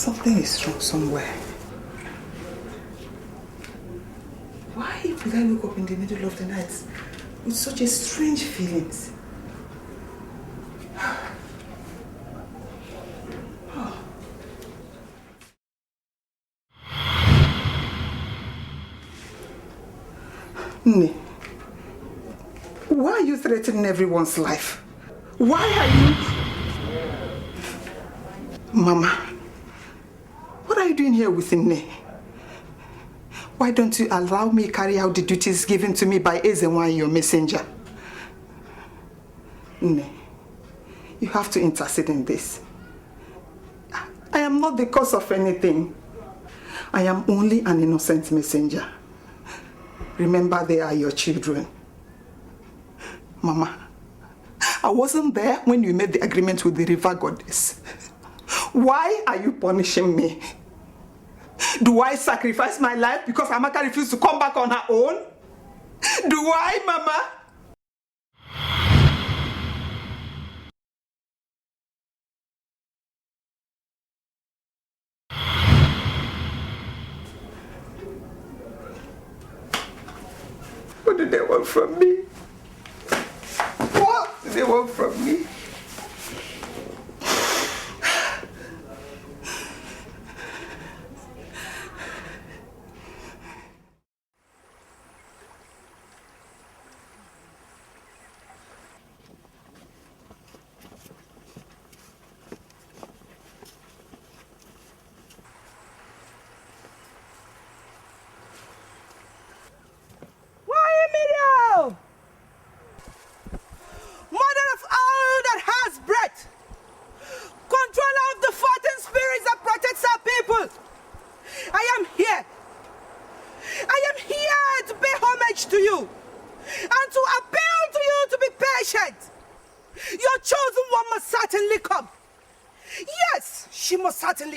Something is wrong somewhere. Why would I wake up in the middle of the night with such a strange feelings? Nne, why are you threatening everyone's life? Why are you... Mama, what are you doing here with Nne? Why don't you allow me carry out the duties given to me by Essien, your messenger? Nne, you have to intercede in this. I am not the cause of anything. I am only an innocent messenger. Remember, they are your children. Mama, I wasn't there when you made the agreement with the river goddess. Why are you punishing me? Do I sacrifice my life because Amaka refused to come back on her own? Do I, Mama? What do they want from me? What do they want from me?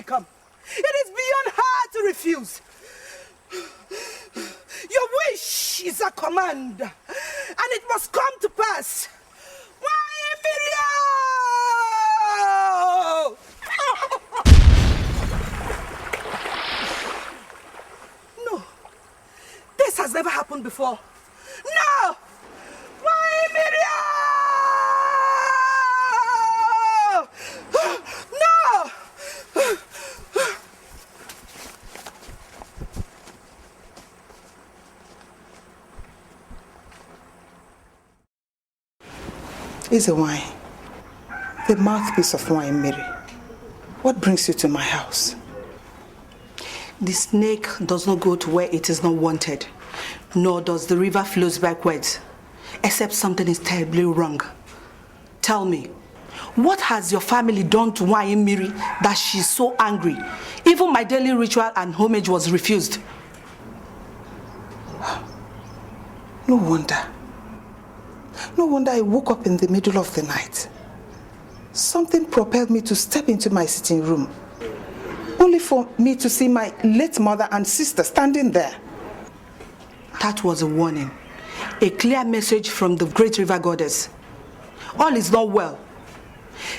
Come. It is beyond her to refuse. Your wish is a command, and it must come to pass. Why, Miriam? No, this has never happened before. No! Why, Miriam? No! Essien, the mouthpiece of wine, Mary. What brings you to my house? The snake does not go to where it is not wanted, nor does the river flows backwards, except something is terribly wrong. Tell me, what has your family done to wine, Mary, that she's so angry? Even my daily ritual and homage was refused. No wonder. No wonder I woke up in the middle of the night. Something propelled me to step into my sitting room, only for me to see my late mother and sister standing there. That was a warning, a clear message from the great river goddess. All is not well.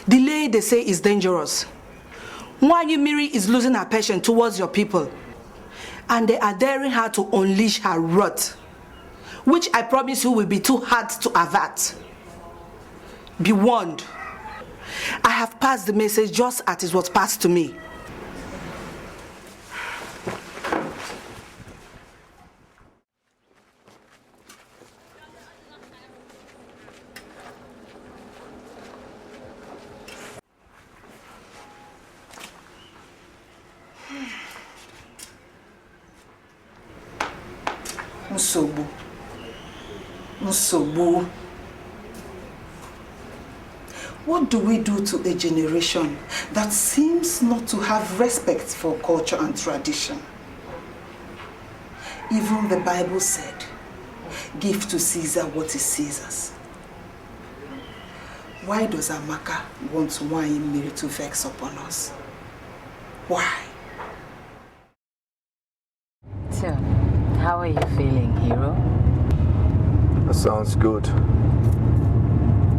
Delay, they say, is dangerous. Miri is losing her passion towards your people, and they are daring her to unleash her wrath, which I promise you will be too hard to avert. Be warned. I have passed the message just as it was passed to me. Nsobu. What do we do to a generation that seems not to have respect for culture and tradition? Even the Bible said, give to Caesar what is Caesar's. Why does Amaka want Mary to vex upon us? Why? So, how are you feeling, hero? That sounds good.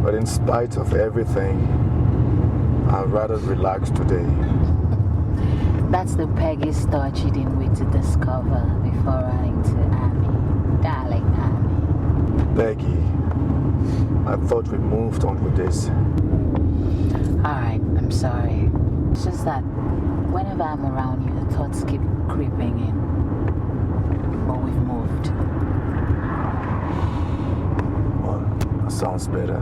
But in spite of everything, I'd rather relax today. That's the Peggy's thought she didn't wait to discover before running to Amy. Darling Amy. Peggy, I thought we moved on with this. Alright, I'm sorry. It's just that whenever I'm around you, the thoughts keep creeping in. But we've moved. Well, that sounds better.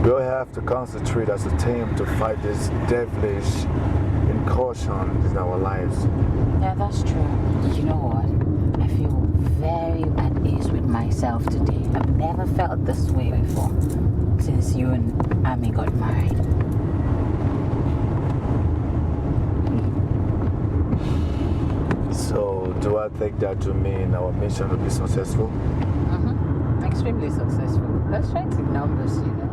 We all have to concentrate as a team to fight this devilish incursion in our lives. Yeah, that's true. You know what? I feel very at ease with myself today. I've never felt this way before since you and Amy got married. So, do I take that to mean our mission will be successful? Mm-hmm. Extremely successful. Let's try to numbers, you know.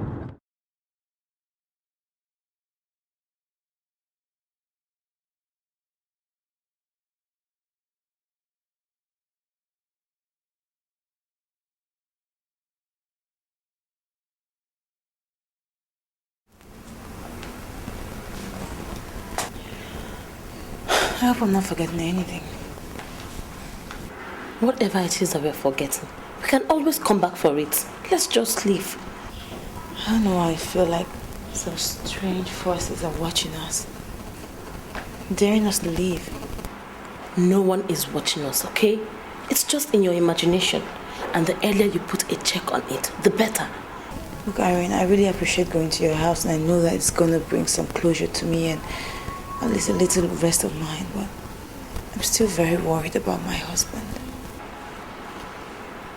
I hope I'm not forgetting anything. Whatever it is that we're forgetting, we can always come back for it. Let's just leave. I don't know why I feel like some strange forces are watching us, daring us to leave. No one is watching us, okay? It's just in your imagination. And the earlier you put a check on it, the better. Look, Irene, I really appreciate going to your house, and I know that it's going to bring some closure to me and at least a little rest of mind, but I'm still very worried about my husband.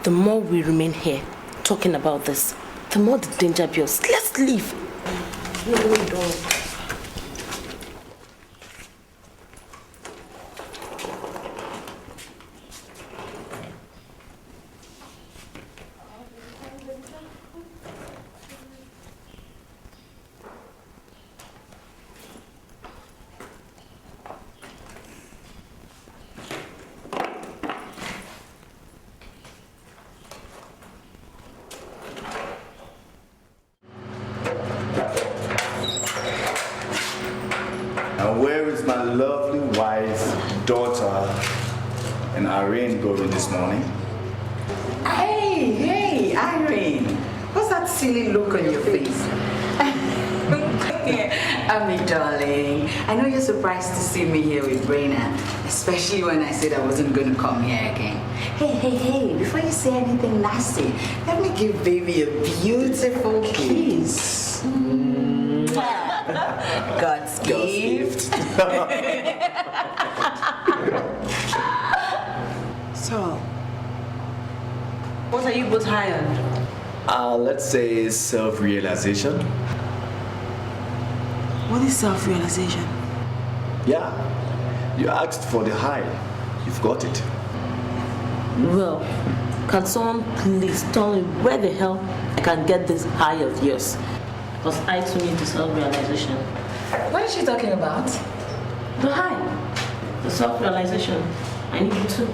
The more we remain here talking about this, the more the danger builds. Let's leave. No, we don't. And where is my lovely wife, daughter, and Irene going this morning? Hey, Irene. What's that silly look on your face? Ami, darling. I know you're surprised to see me here with Raina, especially when I said I wasn't going to come here again. Hey, before you say anything nasty, let me give baby a beautiful kiss. God's gift. So, what are you both high on? Let's say self-realization. What is self-realization? Yeah, you asked for the high. You've got it. Well, can someone please tell me where the hell I can get this high of yours? Because I too need the self-realization. What is she talking about? The high. The self-realization. I need it too.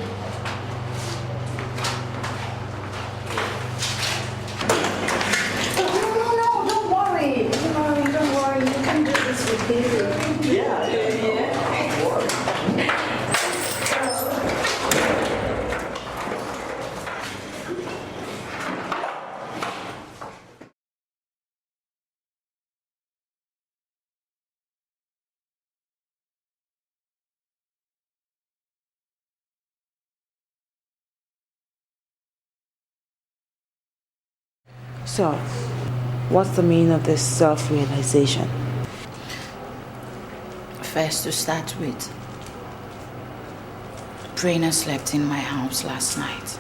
No, don't worry. You can do this with baby. Yeah. So, what's the meaning of this self-realization? First, to start with, Brainer slept in my house last night.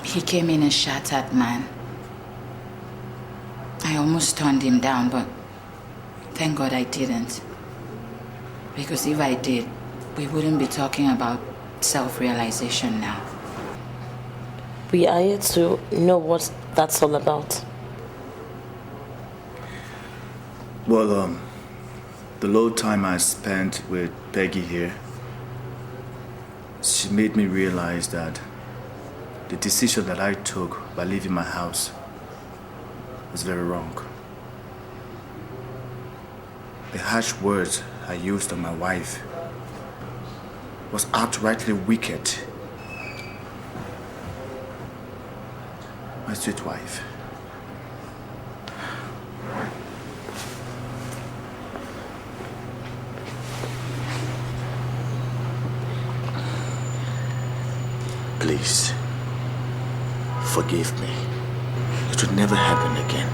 He came in a shattered man. I almost turned him down, but thank God I didn't. Because if I did, we wouldn't be talking about self-realization now. We are here to know what that's all about. Well, the little time I spent with Peggy here, she made me realize that the decision that I took by leaving my house was very wrong. The harsh words I used on my wife was outrightly wicked. My sweet wife. Please, forgive me. It would never happen again.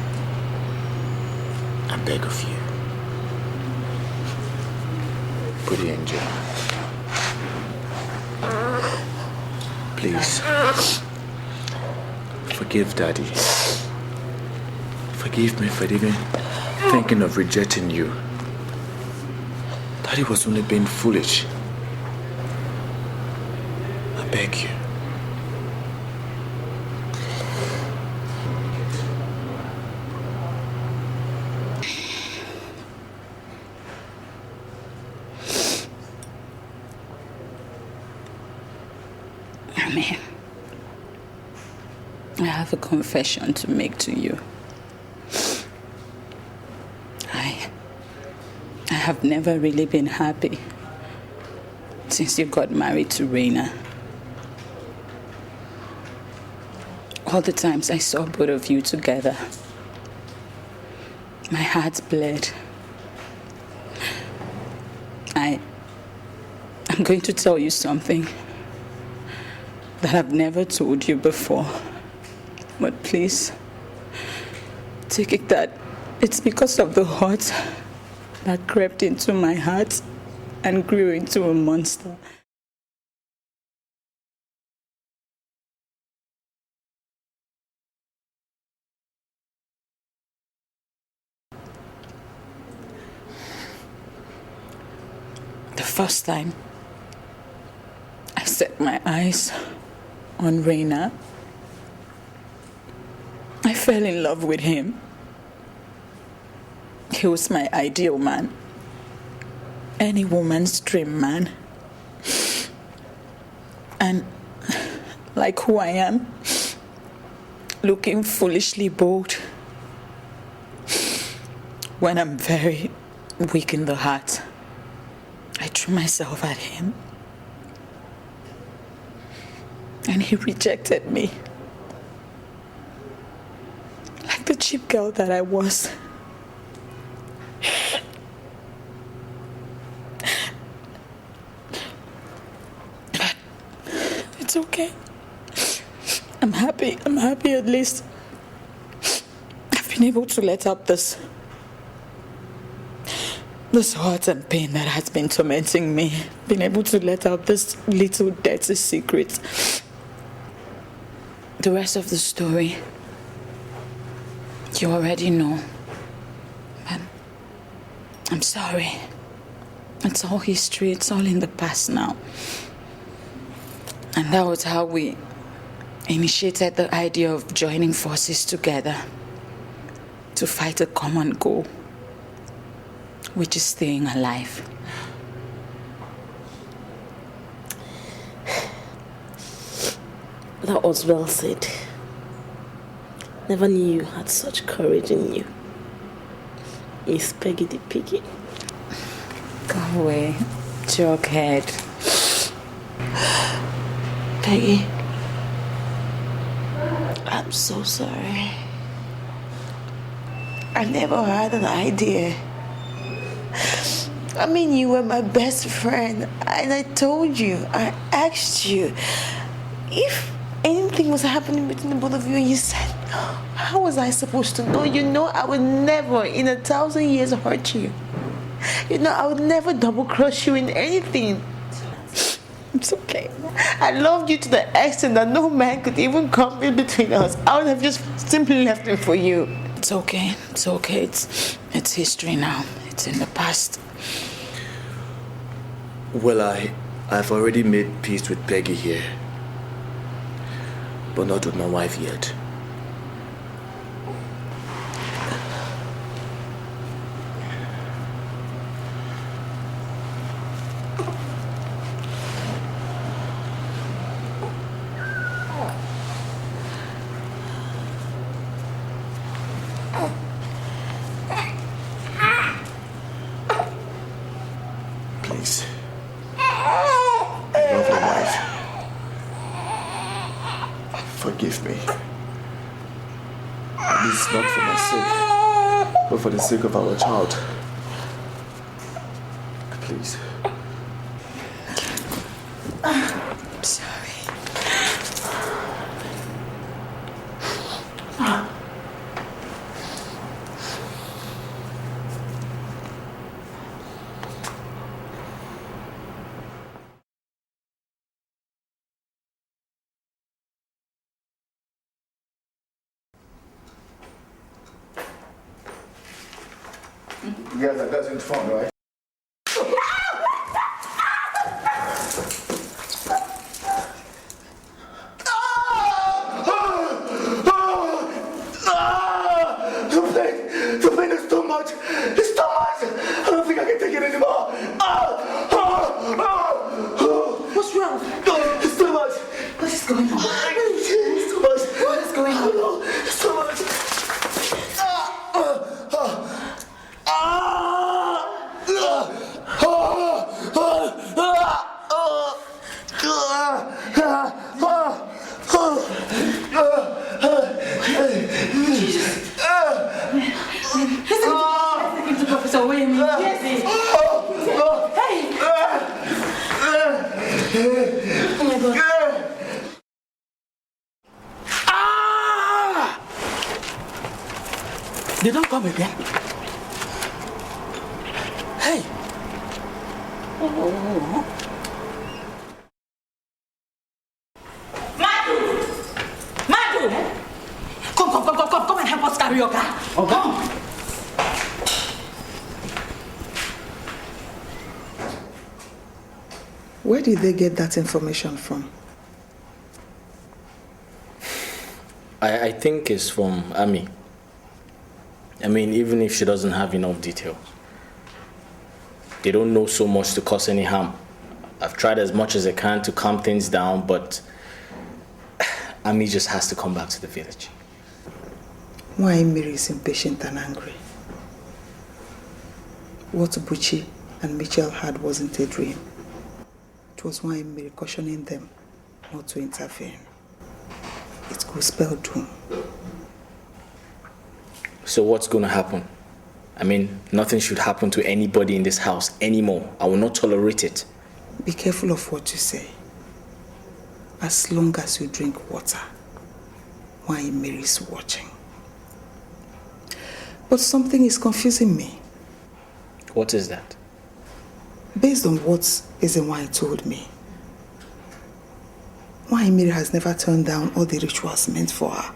I beg of you. Pretty angel. Please. Forgive Daddy. Forgive me for even thinking of rejecting you. Daddy was only being foolish. I beg you. I have a confession to make to you. I have never really been happy since you got married to Raina. All the times I saw both of you together, my heart bled. I'm going to tell you something that I've never told you before. But please, take it that it's because of the hurt that crept into my heart and grew into a monster. The first time I set my eyes on Raina, I fell in love with him. He was my ideal man. Any woman's dream man. And like who I am, looking foolishly bold when I'm very weak in the heart, I threw myself at him. And he rejected me. Like the cheap girl that I was. But it's okay. I'm happy at least. I've been able to let up this hurt and pain that has been tormenting me. Been able to let out this little dirty secret. The rest of the story, you already know. But I'm sorry. It's all history. It's all in the past now. And that was how we initiated the idea of joining forces together to fight a common goal, which is staying alive. That was well said. Never knew you had such courage in you. Miss Peggy the Piggy. Go away, jokehead. Peggy, I'm so sorry. I never had an idea. I mean, you were my best friend, and I told you, I asked you if anything was happening between the both of you, and you said, how was I supposed to know? You know I would never in 1,000 years hurt you. You know I would never double cross you in anything. It's okay. I loved you to the extent that no man could even come in between us. I would have just simply left him for you. It's okay. It's okay. It's history now. It's in the past. Well, I've already made peace with Peggy here, but not with my wife yet. Forgive me. At least not for my sake, but for the sake of our child. Please. I'm sorry. You guys are getting fun, right? The pain is too much. It's too much. I don't think I can take it anymore. What's wrong? It's too much. What is going on? It's too much. What is going on? It's too much. They don't come again. Hey! Oh. Madu! Come and help us carry your car. Oh, come. Where did they get that information from? I think it's from Ami. I mean, even if she doesn't have enough details. They don't know so much to cause any harm. I've tried as much as I can to calm things down, but Ami just has to come back to the village. Why Mary is impatient and angry? What Buchi and Mitchell had wasn't a dream. It was why Mary cautioning them not to intervene. It could spell doom. So what's going to happen? I mean, nothing should happen to anybody in this house anymore. I will not tolerate it. Be careful of what you say. As long as you drink water, why Mary's watching. But something is confusing me. What is that? Based on what Essien told me, why Mary has never turned down all the rituals meant for her.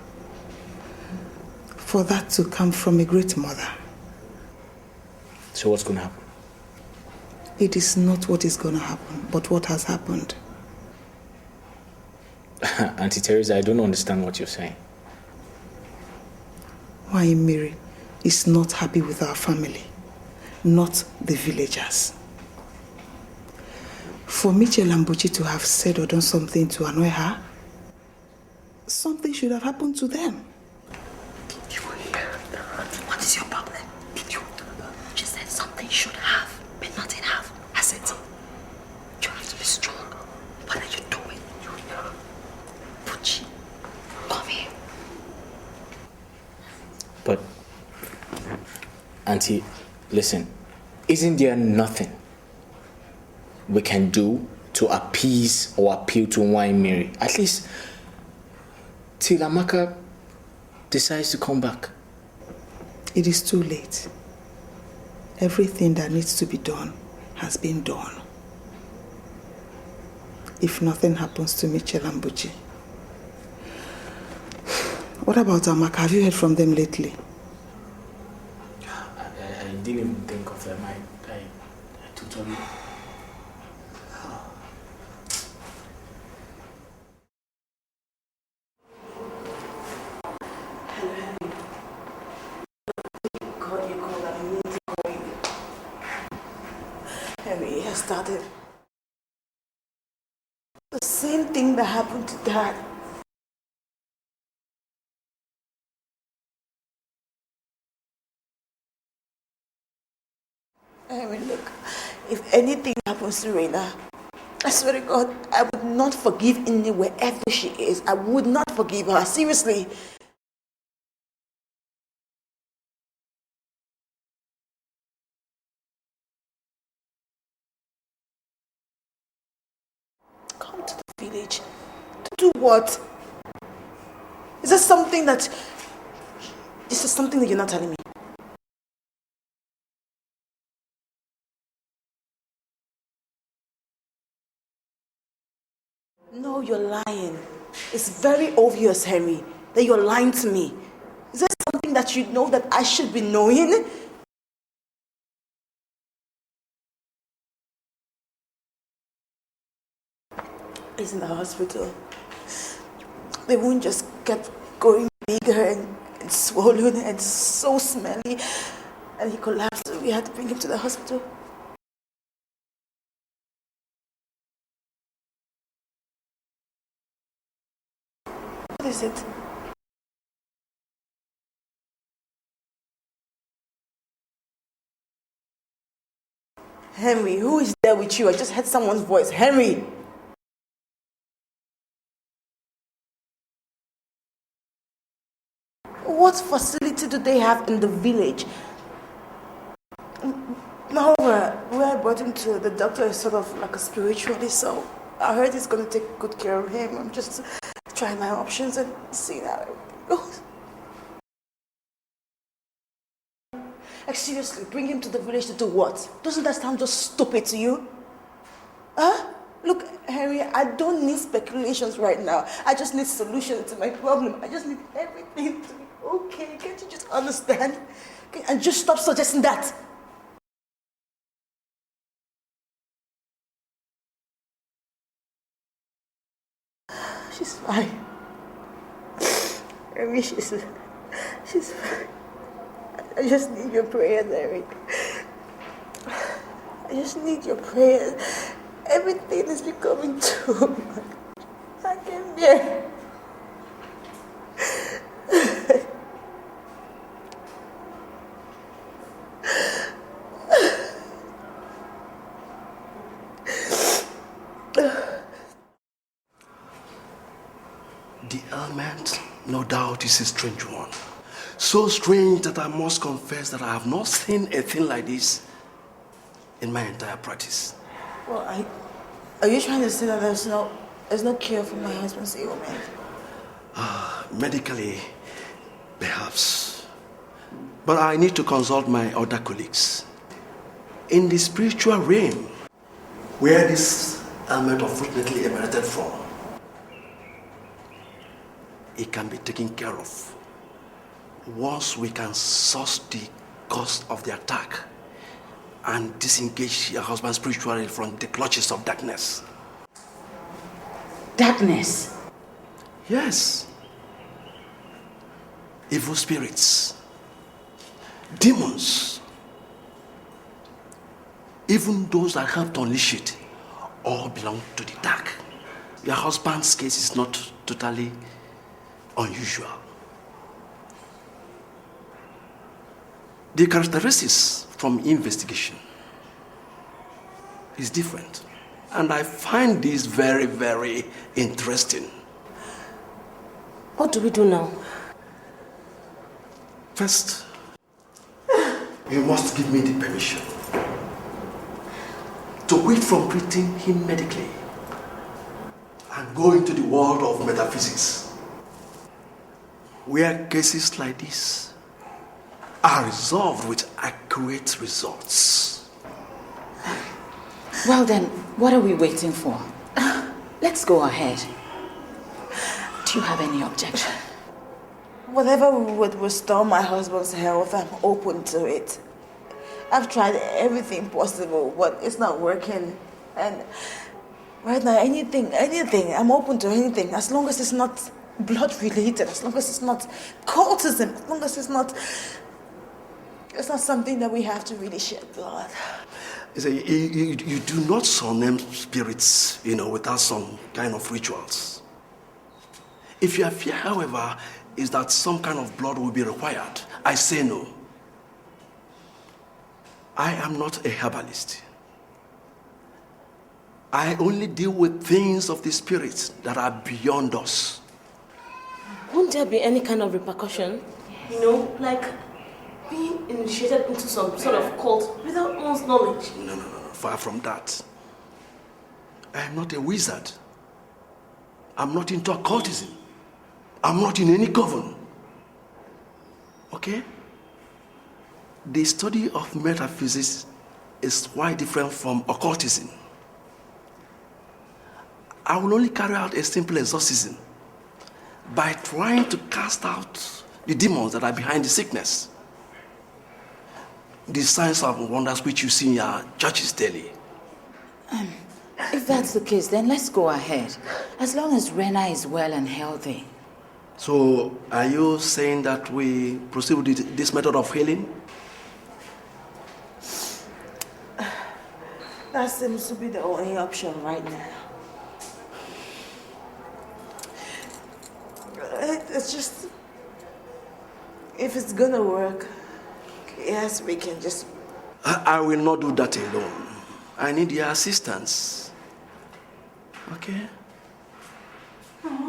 For that to come from a great mother. So what's going to happen? It is not what is going to happen, but what has happened. Auntie Teresa, I don't understand what you're saying. Why Mary is not happy with our family, not the villagers. For Mitchell and Buchi to have said or done something to annoy her, something should have happened to them. What is your problem? She said something should have, but nothing have. Has it? You have to be strong. What are you doing? Buchi, come here. But, Auntie, listen. Isn't there nothing we can do to appease or appeal to Wine Mary? At least till Amaka decides to come back. It is too late. Everything that needs to be done has been done. If nothing happens to Mitchell and Buchi. What about Amaka? Have you heard from them lately? I didn't even think of them. I totally... Started the same thing that happened to Dad. I mean, look, if anything happens to Reina, I swear to God, I would not forgive Nne wherever she is. I would not forgive her. Seriously. Come to the village. To do what? Is this something that... This is something that you're not telling me? No, you're lying. It's very obvious, Henry, that you're lying to me. Is there something that you know that I should be knowing? He's in the hospital. The wound just kept going bigger and swollen and so smelly. And he collapsed. We had to bring him to the hospital. What is it? Henry, who is there with you? I just heard someone's voice. Henry! What facility do they have in the village? Moreover, where I brought him to, the doctor is sort of like a spiritualist, so I heard he's going to take good care of him. I'm just trying my options and seeing how it goes. Like, seriously, bring him to the village to do what? Doesn't that sound just stupid to you? Huh? Look, Henry, I don't need speculations right now. I just need solutions to my problem. I just need everything to be okay. Can't you just understand? And just stop suggesting that. She's fine. Henry, she's fine. I just need your prayers, Eric. I just need your prayers. Everything is becoming too much. I can't bear. The ailment, no doubt, is a strange one. So strange that I must confess that I have not seen a thing like this in my entire practice. Well, are you trying to say that there's no cure for my husband's ailment? Medically, perhaps. But I need to consult my other colleagues. In the spiritual realm, where this ailment unfortunately emanated from, it can be taken care of once we can source the cause of the attack and disengage your husband spiritually from the clutches of darkness. Darkness? Yes. Evil spirits, demons, even those that help to unleash it, all belong to the dark. Your husband's case is not totally unusual. The characteristics from investigation is different. And I find this very, very interesting. What do we do now? First, you must give me the permission to quit from treating him medically and go into the world of metaphysics, where cases like this are resolved with accurate results. Well then, what are we waiting for? Let's go ahead. Do you have any objection? Whatever would restore my husband's health, I'm open to it. I've tried everything possible, but it's not working. And right now, anything, I'm open to anything, as long as it's not blood related, as long as it's not cultism, as long as it's not something that we have to really shed blood. You do not summon spirits, without some kind of rituals. If your fear, however, is that some kind of blood will be required, I say no. I am not a herbalist. I only deal with things of the spirit that are beyond us. Won't there be any kind of repercussion? You know, like being initiated into some sort of cult without one's knowledge? No. Far from that. I am not a wizard. I'm not into occultism. I'm not in any coven. Okay? The study of metaphysics is quite different from occultism. I will only carry out a simple exorcism by trying to cast out the demons that are behind the sickness. The signs and wonders which you see in your churches daily. If that's the case, then let's go ahead. As long as Rena is well and healthy. So, are you saying that we proceed with this method of healing? That seems to be the only option right now. It's just, if it's gonna work, yes, we can just... I will not do that alone. I need your assistance. Okay?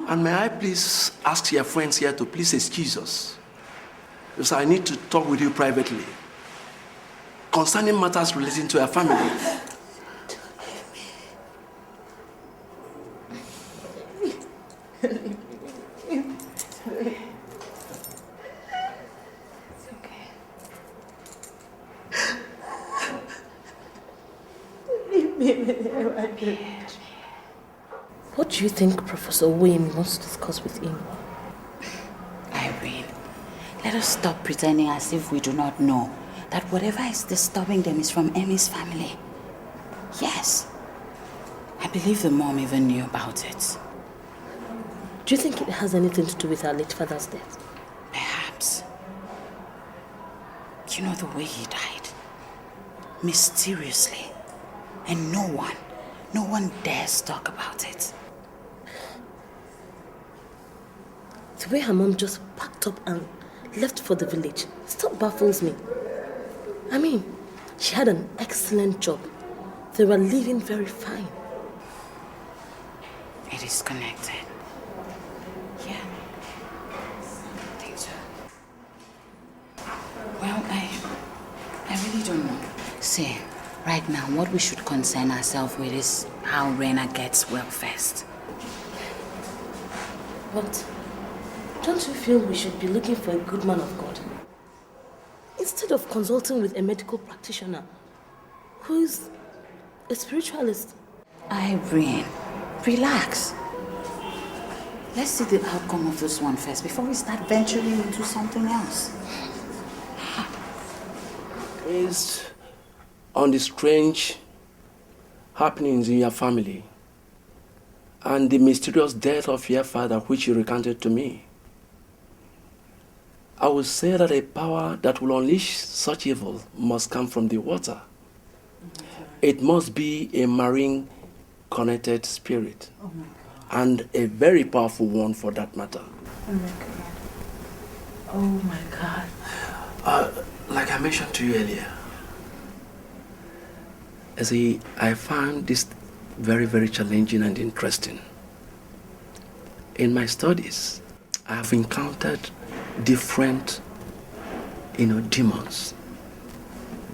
And may I please ask your friends here to please excuse us? Because I need to talk with you privately concerning matters relating to our family. What do you think Professor William wants to discuss with him? Irene, let us stop pretending as if we do not know that whatever is disturbing them is from Emmy's family. Yes. I believe the mom even knew about it. Do you think it has anything to do with our late father's death? Perhaps. You know the way he died? Mysteriously. And no one dares talk about it. The way her mom just packed up and left for the village still baffles me. I mean, she had an excellent job. They were living very fine. It is connected. Yeah. I think so. Well, I really don't know. See, right now, what we should concern ourselves with is how Rena gets well first. But don't you feel we should be looking for a good man of God? Instead of consulting with a medical practitioner who is a spiritualist. Irene, relax. Let's see the outcome of this one first before we start venturing into something else. Based on the strange happenings in your family and the mysterious death of your father, which you recounted to me, I would say that a power that will unleash such evil must come from the water. It must be a marine connected spirit, and a very powerful one for that matter. Oh my God. Oh my God. Like I mentioned to you earlier, I found this very, very challenging and interesting. In my studies, I have encountered different, demons,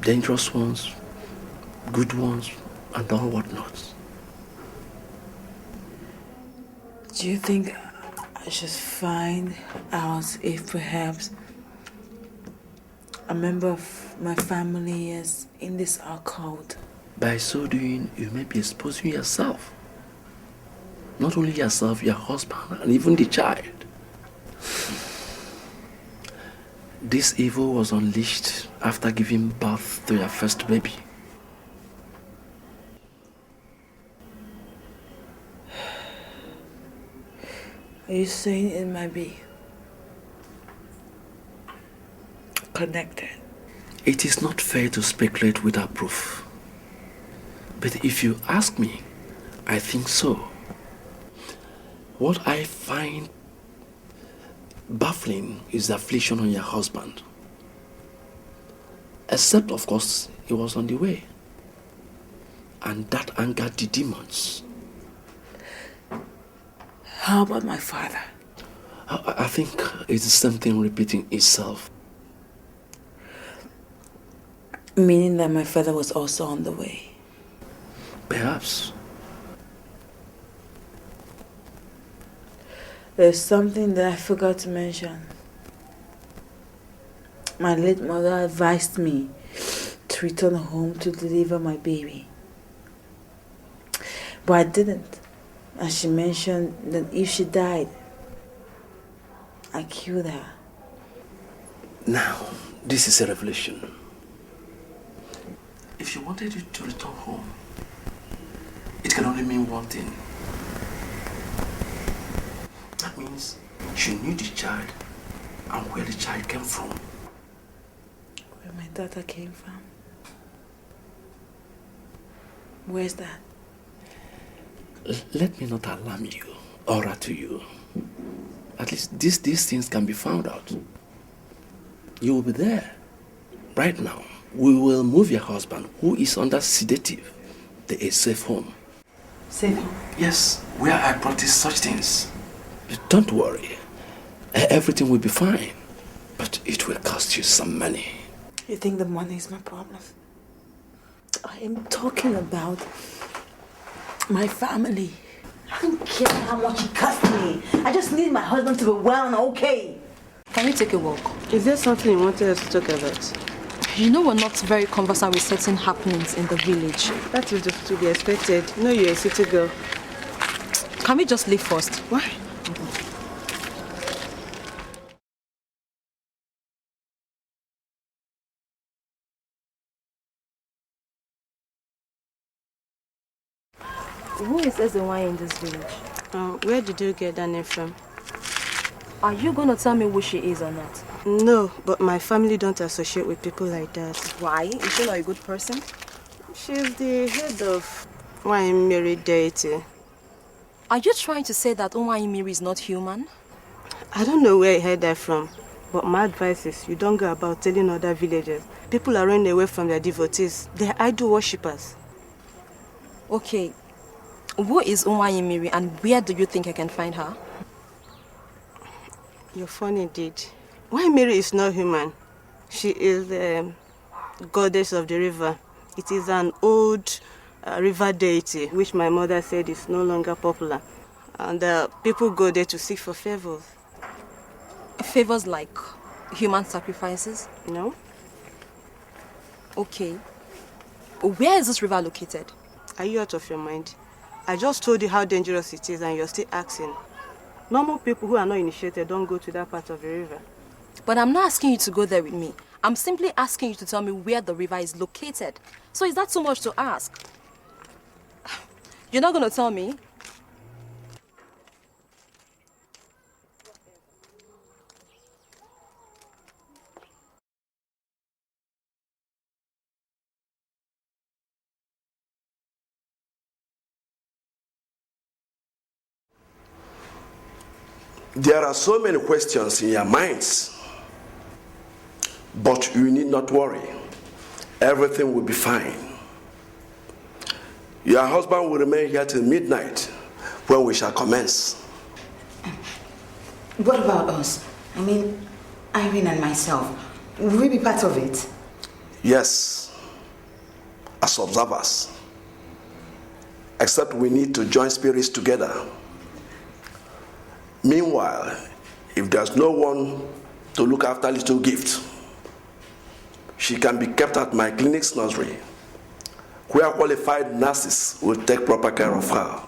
dangerous ones, good ones, and all whatnot. Do you think I should find out if perhaps a member of my family is in this occult? By so doing, you may be exposing yourself. Not only yourself, your husband, and even the child. This evil was unleashed after giving birth to your first baby. Are you saying it might be connected? It is not fair to speculate without proof. But if you ask me, I think so. What I find baffling is the affliction on your husband. Except, of course, he was on the way. and that angered the demons. How about my father? I think it's the same thing repeating itself. Meaning that my father was also on the way. Perhaps. There's something that I forgot to mention. My late mother advised me to return home to deliver my baby. But I didn't. And she mentioned that if she died, I killed her. Now, this is a revelation. If she wanted you to return home, it can only mean one thing. That means she knew the child and where the child came from. Where my daughter came from? Where's that? Let me not alarm you or rattle you. At least these things can be found out. You will be there. Right now, we will move your husband, who is under sedative, to a safe home. Safe home? Yes, where I practice such things. Don't worry. Everything will be fine. But it will cost you some money. You think the money is my problem? I am talking about my family. I don't care how much it costs me. I just need my husband to be well and okay. Can we take a walk? Is there something you wanted us to talk about? You know we're not very conversant with certain happenings in the village. That is to be expected. No, you're a city girl. Can we just leave first? Why? Who is Essien in this village? Where did you get that name from? Are you going to tell me who she is or not? No, but my family don't associate with people like that. Why? Is she not a good person? She's the head of Nnonyelu deity. Are you trying to say that Nnonyelu is not human? I don't know where I heard that from, but my advice is you don't go about telling other villagers. People are running away from their devotees. They're idol worshippers. Okay. Who is Nnonyelu and where do you think I can find her? You're funny indeed. Nnonyelu is not human. She is the goddess of the river. It is an old river deity, which my mother said is no longer popular. And people go there to seek for favors. Favors like human sacrifices? No. Okay. Where is this river located? Are you out of your mind? I just told you how dangerous it is and you're still asking. Normal people who are not initiated don't go to that part of the river. But I'm not asking you to go there with me. I'm simply asking you to tell me where the river is located. So is that too much to ask? You're not going to tell me? There are so many questions in your minds, but you need not worry. Everything will be fine. Your husband will remain here till midnight when we shall commence. What about us? I mean, Irene and myself. Will we be part of it? Yes, as observers. Except we need to join spirits together. Meanwhile, if there's no one to look after little Gift, she can be kept at my clinic's nursery, where qualified nurses will take proper care of her.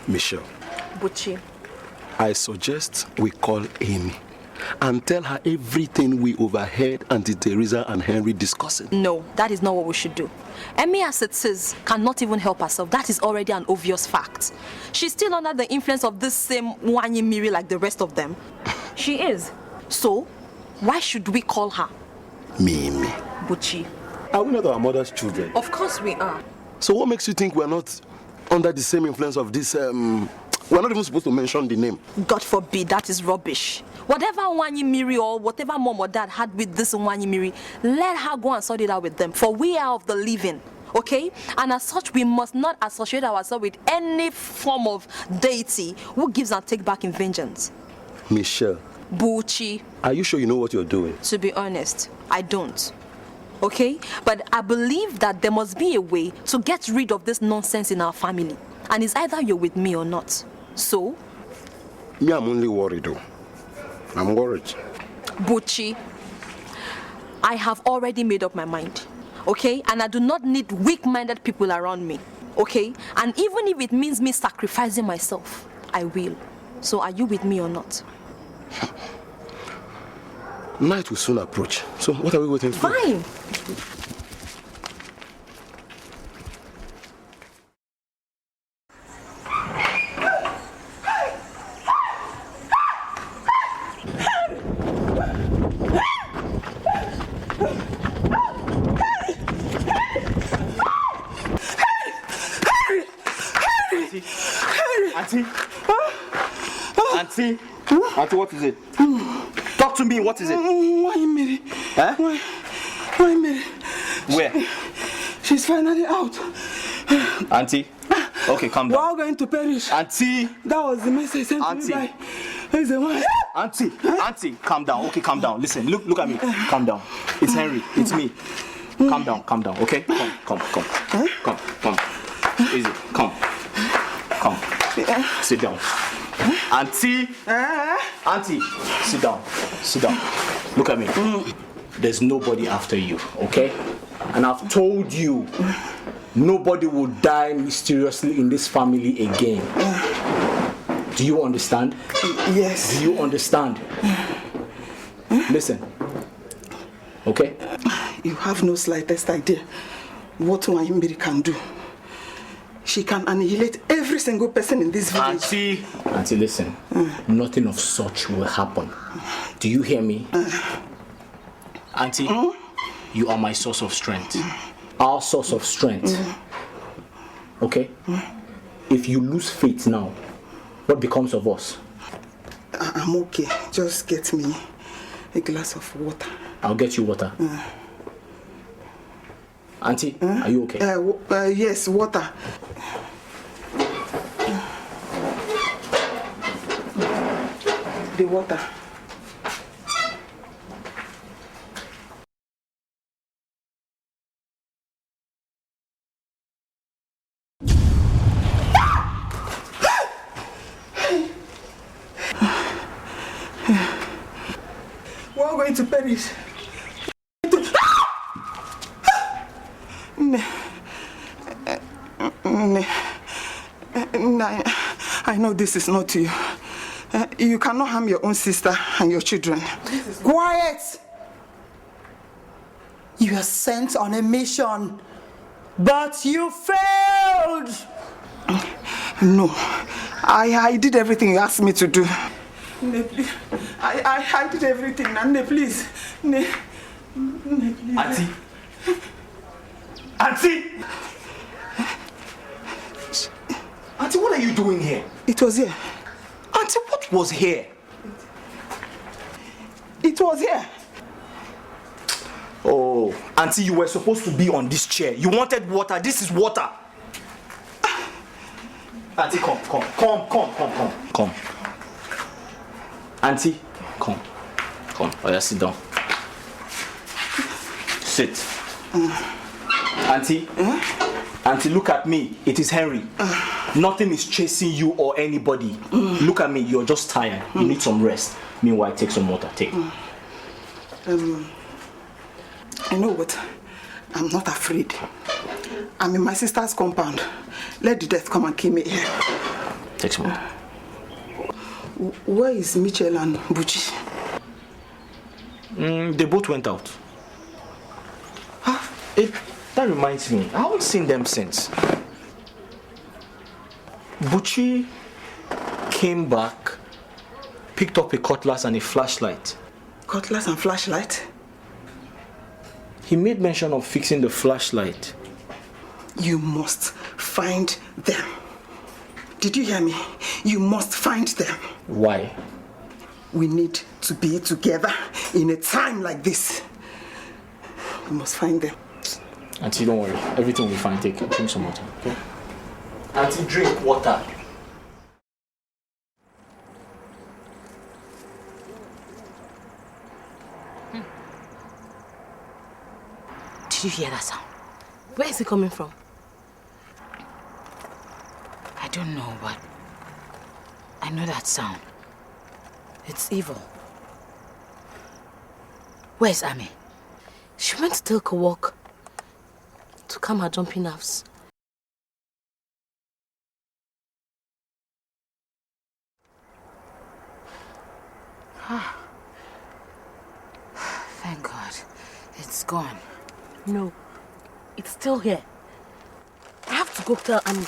Michelle. Buchi. I suggest we call Amy and tell her everything we overheard Auntie Teresa and Henry discussing. No, that is not what we should do. Amy, as it is, cannot even help herself. That is already an obvious fact. She's still under the influence of this same Nnonyelu like the rest of them. She is. So, why should we call her? Mimi. Buchi. Are we not our mother's children? Of course we are. So what makes you think we're not under the same influence of this, we're not even supposed to mention the name? God forbid, that is rubbish. Whatever Nnonyelu or whatever mom or dad had with this Nnonyelu, let her go and sort it out with them. For we are of the living. okay? And as such, we must not associate ourselves with any form of deity who gives and takes back in vengeance. Michelle. Buchi. Are you sure you know what you're doing? To be honest, I don't. Okay? But I believe that there must be a way to get rid of this nonsense in our family. And it's either you're with me or not. So? Me, I'm only worried though. I'm worried. Buchi, I have already made up my mind. Okay? And I do not need weak-minded people around me. Okay? And even if it means me sacrificing myself, I will. So are you with me or not? Night will soon approach. So what are we waiting for? Fine. Auntie, what is it? Talk to me, what is it? Why Mary? Huh? Why Mary? Where? She's finally out. Auntie, okay, calm down. We're all going to perish. Auntie! That was the message sent to me by... Where's the one? Auntie, calm down. Okay, calm down. Listen, look at me. Calm down. It's Henry. It's me. Calm down, okay? Come. Easy, come. Sit down. Auntie, sit down. Look at me. There's nobody after you, okay? And I've told you, nobody will die mysteriously in this family again. Do you understand? Yes. Do you understand? Listen, okay? You have no slightest idea what Nwaimbiri can do. She can annihilate every single person in this village. Auntie, listen. Nothing of such will happen. Do you hear me? Auntie, you are my source of strength. Our source of strength. Okay? If you lose faith now, what becomes of us? I'm okay. Just get me a glass of water. I'll get you water. Auntie, are you okay? Yes, water. The water. We're going to perish. I know this is not you. You cannot harm your own sister and your children. Quiet! You are sent on a mission, but you failed! No, I did everything you asked me to do. I did everything, Nane, please. Please. Auntie, what are you doing here? It was here. Auntie, what was here? It was here. Oh, Auntie, you were supposed to be on this chair. You wanted water. This is water. Auntie, come. Auntie, come. Oh, yeah, sit down. Sit. Auntie, Auntie, look at me. It is Henry. Nothing is chasing you or anybody. Look at me. You're just tired. You need some rest. Meanwhile, take some water. Take. I know what. I'm not afraid. I'm in my sister's compound. Let the death come and kill me here. Take some water. Where is Mitchell and Buchi? They both went out. That reminds me. I haven't seen them since. Buchi came back, picked up a cutlass and a flashlight. Cutlass and flashlight? He made mention of fixing the flashlight. You must find them. Did you hear me? You must find them. Why? We need to be together in a time like this. We must find them. Auntie, don't worry. Everything will be fine. Drink some water, okay? Auntie, drink water. Did you hear that sound? Where is it coming from? I don't know, but I know that sound. It's evil. Where's Ami? She went to take a walk to calm her jumpy nerves. Thank God. It's gone. No, it's still here. I have to go tell Ami.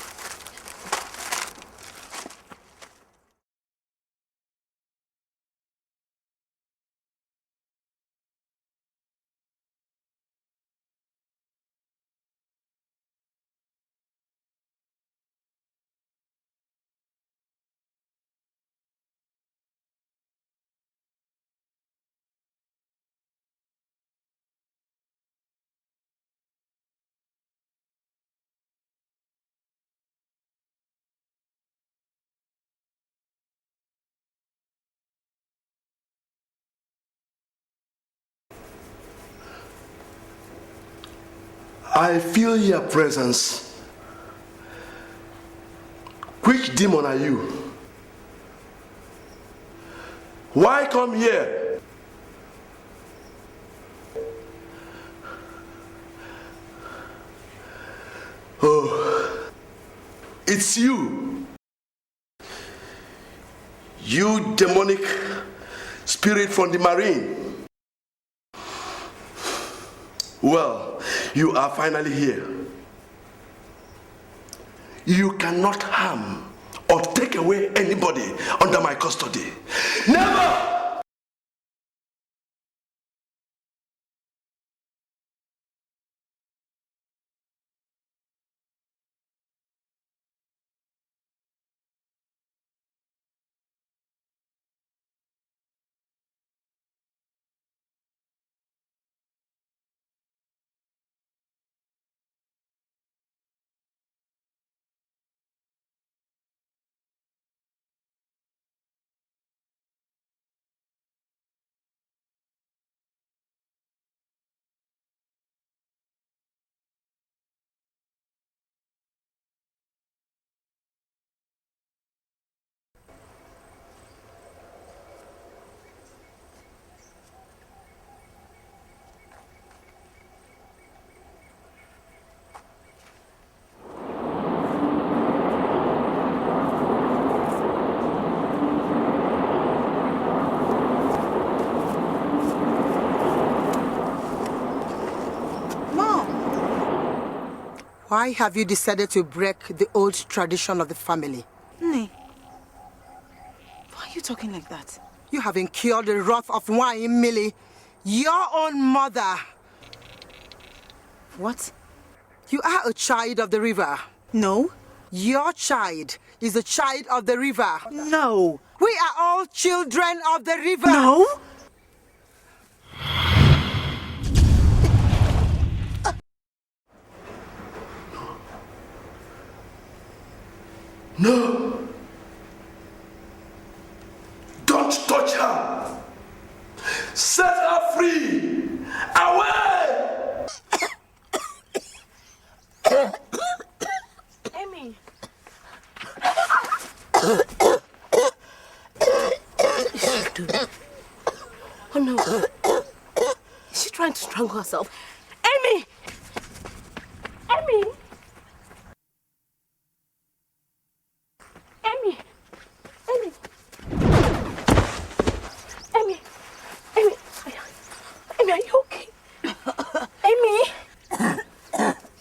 I feel your presence. Which demon are you? Why come here? Oh, it's you. You demonic spirit from the marine. Well, you are finally here. You cannot harm or take away anybody under my custody. Never! Why have you decided to break the old tradition of the family? Nne, why are you talking like that? You have incurred the wrath of Nnonyelu, your own mother. What? You are a child of the river. No. Your child is a child of the river. No. We are all children of the river. No. No! Don't touch her! Set her free! Away! Amy! Oh no. Is she trying to strangle herself? Amy! Amy! Amy! Amy! Amy! Amy! Amy, are you okay? Amy!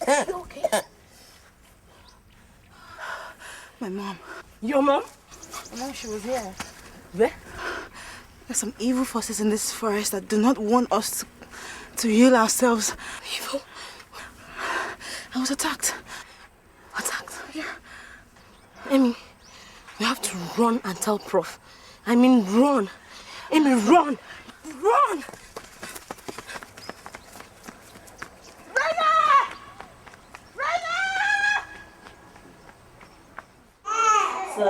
Are you okay? My mom. Your mom? My mom, she was here. Where? There's some evil forces in this forest that do not want us to heal ourselves. Evil? I was attacked. Attacked? Yeah. Amy, you have to run and tell Prof. I mean, run. Amy, run! Run! Brother! I've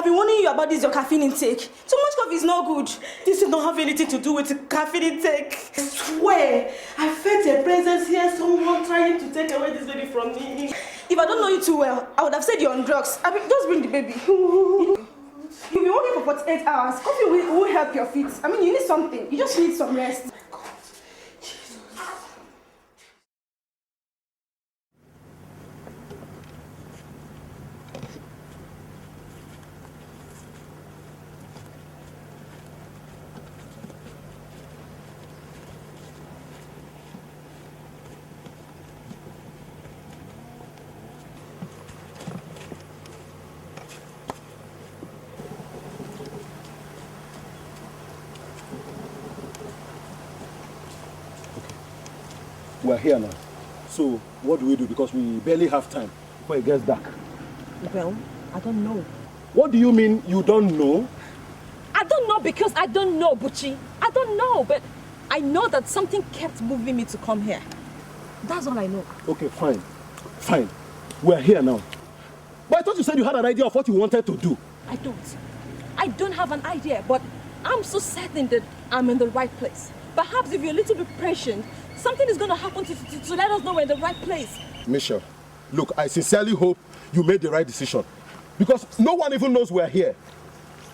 been warning you about this, your caffeine intake. Too much coffee is not good. This does not have anything to do with caffeine intake. I swear, I felt a presence here, someone trying to take away this baby from me. If I don't know you too well, I would have said you're on drugs. I mean, just bring the baby. You've been working for 48 hours. Coffee will help your feet. I mean, you need something. You just need some rest. We're here now. So what do we do? Because we barely have time before it gets dark. Well, I don't know. What do you mean you don't know? I don't know because I don't know, Buchi. I don't know, but I know that something kept moving me to come here. That's all I know. Okay, fine. Fine. We're here now. But I thought you said you had an idea of what you wanted to do. I don't. I don't have an idea, but I'm so certain that I'm in the right place. Perhaps if you're a little bit patient, something is going to happen to let us know we're in the right place. Michelle, look, I sincerely hope you made the right decision. Because no one even knows we're here.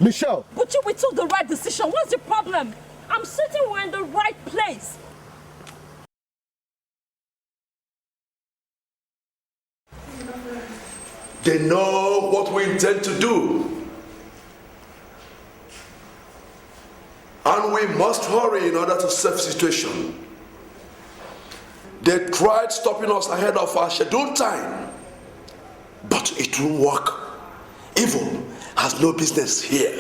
Michelle! But we took the right decision. What's the problem? I'm certain we're in the right place. They know what we intend to do. And we must hurry in order to save the situation. They tried stopping us ahead of our scheduled time, but it won't work. Evil has no business here.